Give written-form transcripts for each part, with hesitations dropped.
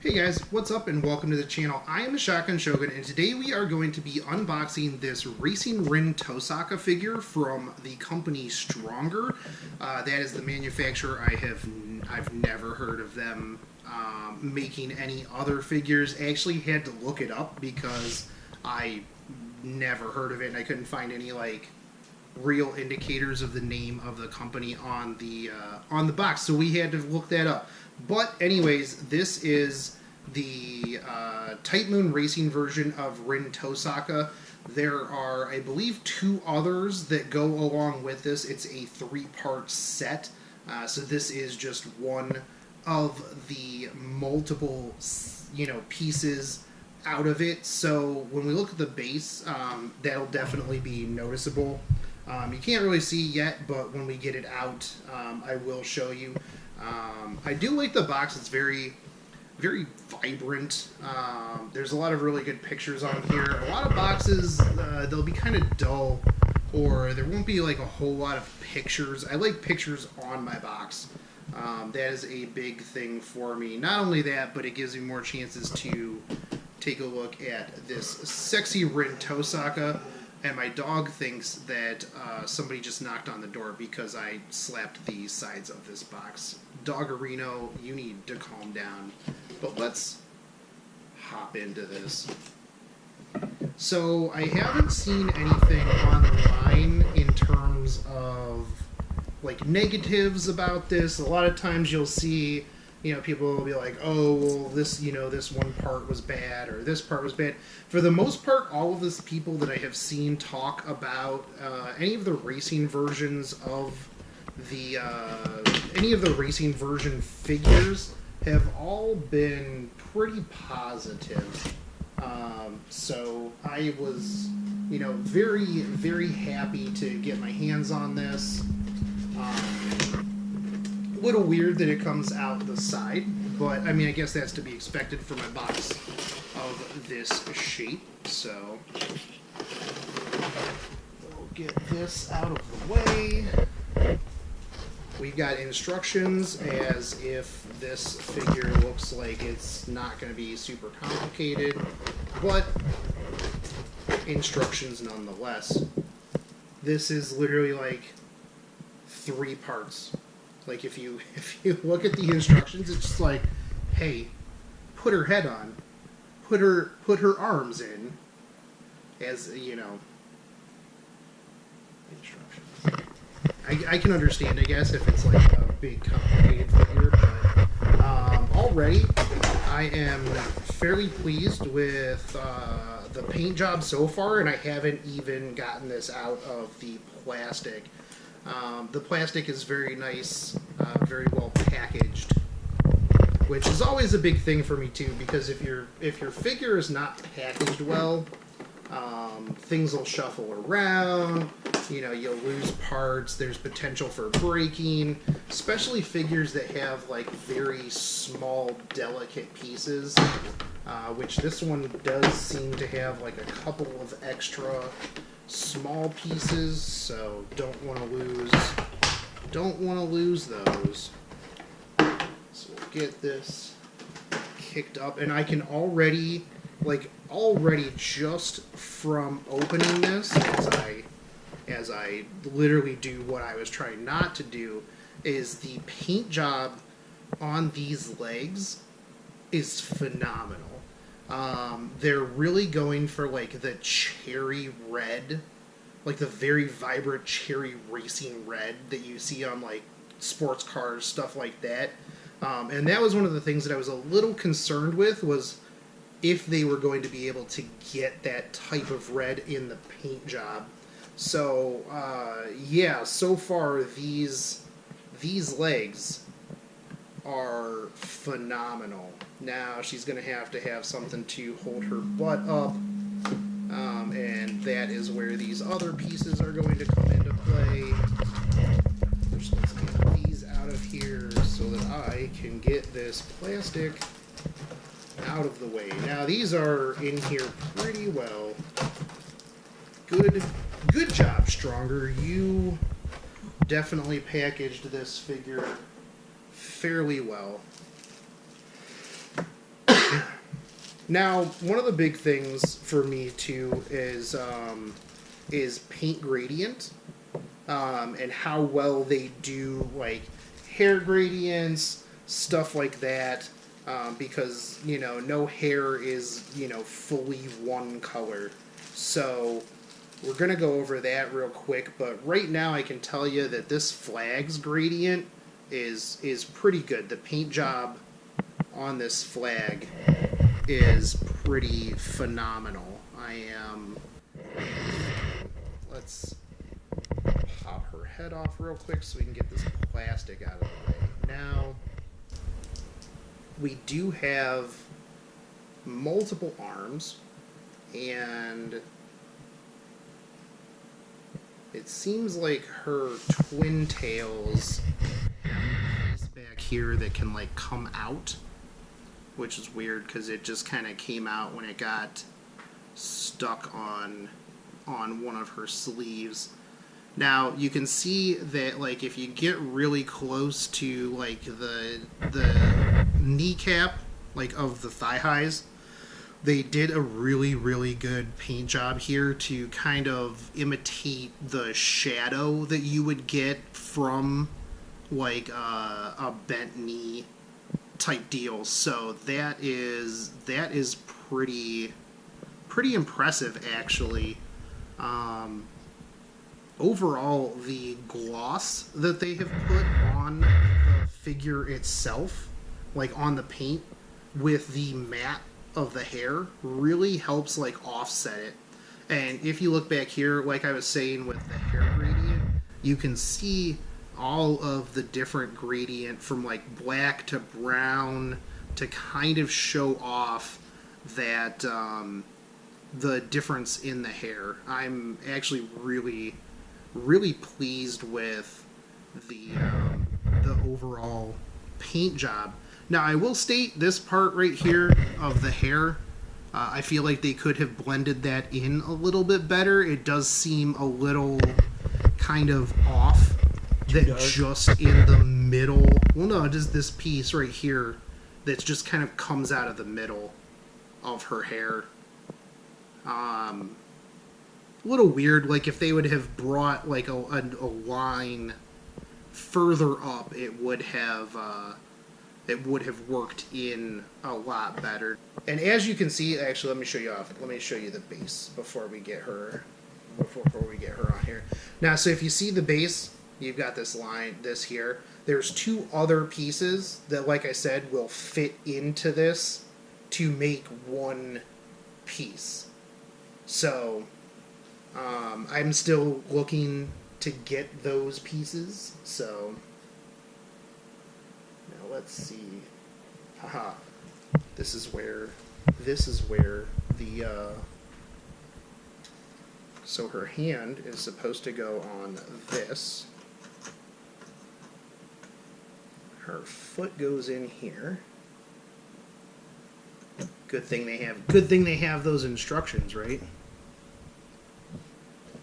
Hey guys, what's up and welcome to the channel. I am the Shotgun Shogun and today we are going to be unboxing this Racing Rin Tohsaka figure from the company Stronger. That is the manufacturer. I've never heard of them making any other figures. I actually had to look it up because I never heard of it and I couldn't find any real indicators of the name of the company on the box, so we had to look that up. But anyways, this is the Type Moon Racing version of Rin Tohsaka. There are, I believe, two others that go along with this. It's a three-part set, so this is just one of the multiple, pieces out of it. So when we look at the base, that'll definitely be noticeable. You can't really see yet, but when we get it out, I will show you. I do like the box. It's very, very vibrant. There's a lot of really good pictures on here. A lot of boxes, they'll be kind of dull, or there won't be a whole lot of pictures. I like pictures on my box. That is a big thing for me. Not only that, but it gives me more chances to take a look at this sexy Rin Tohsaka. And my dog thinks that somebody just knocked on the door because I slapped the sides of this box. Doggerino, you need to calm down. But let's hop into this. So I haven't seen anything online in terms of negatives about this. A lot of times you'll see, people will be like, oh, well, this one part was bad, or this part was bad. For the most part, all of the people that I have seen talk about any of the racing versions of any of the racing version figures have all been pretty positive. So I was, very, very happy to get my hands on this. A little weird that it comes out the side, but I mean, I guess that's to be expected from a box of this shape. So we'll get this out of the way. We've got instructions, as if this figure looks like it's not going to be super complicated, but instructions nonetheless. This is literally three parts. If you look at the instructions, it's just like, hey, put her head on, put her arms in, as instructions. I can understand, I guess, if it's a big complicated figure, but already I am fairly pleased with the paint job so far, and I haven't even gotten this out of the plastic. The plastic is very nice, very well packaged, which is always a big thing for me too, because if your figure is not packaged well, things will shuffle around, you'll lose parts, there's potential for breaking, especially figures that have very small, delicate pieces, which this one does seem to have a couple of extra small pieces, so don't want to lose those. So we'll get this kicked up, and I can already just from opening this, as I literally do what I was trying not to do, is the paint job on these legs is phenomenal. They're really going for the cherry red, the very vibrant cherry racing red that you see on sports cars, stuff like that. And that was one of the things that I was a little concerned with, was if they were going to be able to get that type of red in the paint job. So yeah, so far these legs are phenomenal. Now she's going to have something to hold her butt up, and that is where these other pieces are going to come into play. First, let's get these out of here so that I can get this plastic out of the way. Now these are in here pretty well. Good job, Stronger. You definitely packaged this figure fairly well. Now, one of the big things for me too is paint gradient, and how well they do like hair gradients, stuff like that. Because no hair is fully one color. So we're gonna go over that real quick. But right now, I can tell you that this flag's gradient is pretty good. The paint job on this flag is pretty phenomenal. Let's pop her head off real quick so we can get this plastic out of the way. Now, we do have multiple arms, and it seems like her twin tails have a piece back here that can like come out, which is weird because it just kind of came out when it got stuck on one of her sleeves. Now you can see that like if you get really close to like the kneecap like of the thigh highs, they did a really good paint job here to kind of imitate the shadow that you would get from like a bent knee type deal. So that is pretty impressive actually. Overall, the gloss that they have put on the figure itself, like on the paint, with the matte of the hair, really helps like offset it. And if you look back here, like I was saying with the hair gradient, you can see all of the different gradient from like black to brown to kind of show off that the difference in the hair. I'm actually really pleased with the overall paint job. Now, I will state this part right here of the hair, I feel like they could have blended that in a little bit better. It does seem a little kind of off. That just in the middle, well no, just this piece right here that just kind of comes out of the middle of her hair. A little weird, like if they would have brought like a line further up, it would have worked in a lot better. And as you can see, actually, let me show you the base before we get her on here. Now, so if you see the base, you've got this line, this here. There's two other pieces that, like I said, will fit into this to make one piece. So, I'm still looking to get those pieces. So, now let's see. Haha. This is where the, so her hand is supposed to go on this. Her foot goes in here. Good thing they have those instructions, right?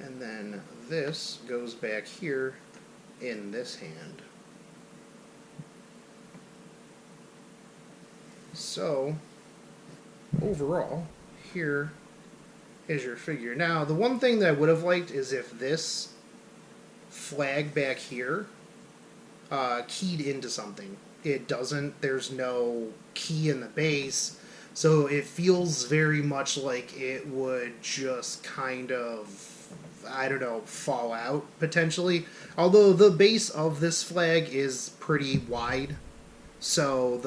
And then this goes back here in this hand. So, overall, here is your figure. Now, the one thing that I would have liked is if this flag back here keyed into something. It doesn't. There's no key in the base, so it feels very much like it would just kind of, I don't know, fall out potentially. Although the base of this flag is pretty wide, so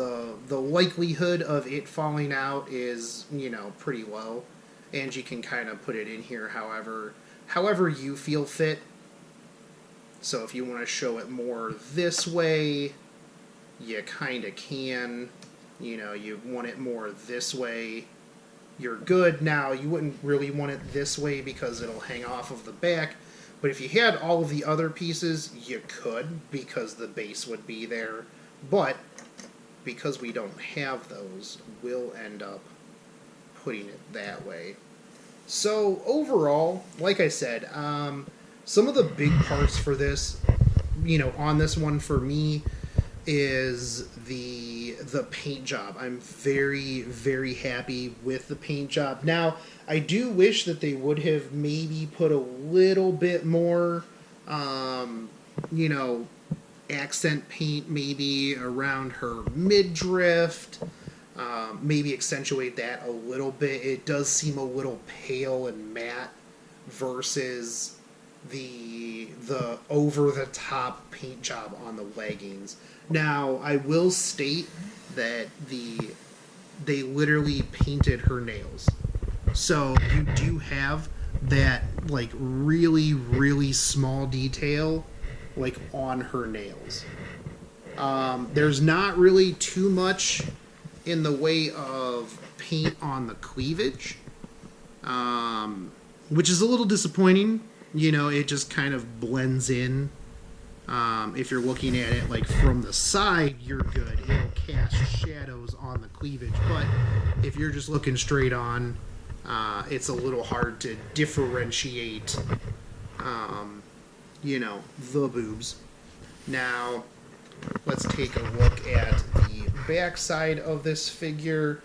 the likelihood of it falling out is, pretty low, and you can kind of put it in here however you feel fit. So if you want to show it more this way, you kind of can. You want it more this way, you're good. Now, you wouldn't really want it this way because it'll hang off of the back. But if you had all of the other pieces, you could, because the base would be there. But because we don't have those, we'll end up putting it that way. So overall, like I said, some of the big parts for this, on this one for me, is the paint job. I'm very, very happy with the paint job. Now, I do wish that they would have maybe put a little bit more, you know, accent paint maybe around her midriff. Maybe accentuate that a little bit. It does seem a little pale and matte versus the over-the-top paint job on the leggings. Now, I will state that they literally painted her nails. So you do have that, like, really, really small detail, like, on her nails. There's not really too much in the way of paint on the cleavage, which is a little disappointing. You know, it just kind of blends in. If you're looking at it like from the side, you're good. It'll cast shadows on the cleavage. But if you're just looking straight on, it's a little hard to differentiate, you know, the boobs. Now, let's take a look at the back side of this figure.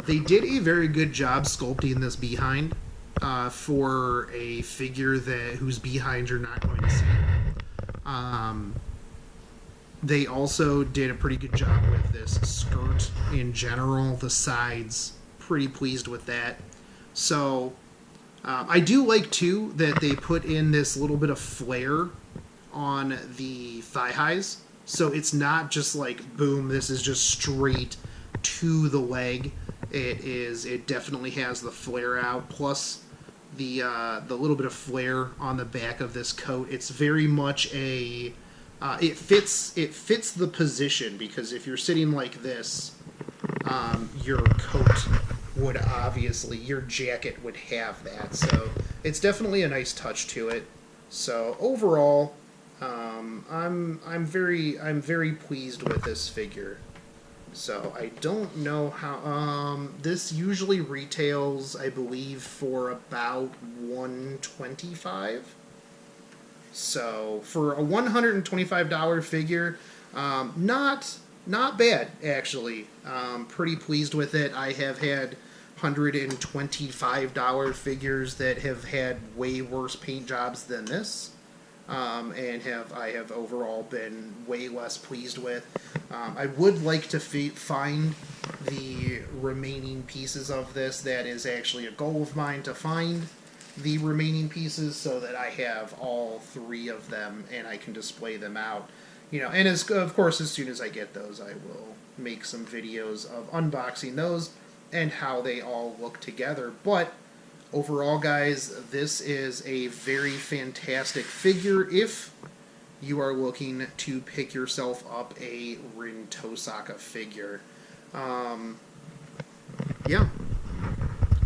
They did a very good job sculpting this behind for a figure whose behind you're not going to see. They also did a pretty good job with this skirt in general. The sides, pretty pleased with that. So I do like too that they put in this little bit of flare on the thigh highs. So it's not just like, boom, this is just straight to the leg. It definitely has the flare out, plus the little bit of flare on the back of this coat. It's very much a it fits the position, because if you're sitting like this, your coat would obviously, your jacket would have that. So it's definitely a nice touch to it. So overall, I'm very pleased with this figure. So I don't know how this usually retails, I believe, for about $125. So for a $125 figure, not bad actually. Pretty pleased with it. I have had $125 figures that have had way worse paint jobs than this. And I have overall been way less pleased with. I would like to find the remaining pieces of this. That is actually a goal of mine, to find the remaining pieces so that I have all three of them and I can display them out. You know, and of course, as soon as I get those, I will make some videos of unboxing those and how they all look together. But overall, guys, this is a very fantastic figure if you are looking to pick yourself up a Rin Tohsaka figure. Yeah.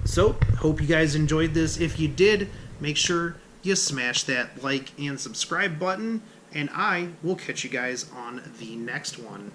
So, hope you guys enjoyed this. If you did, make sure you smash that like and subscribe button, and I will catch you guys on the next one.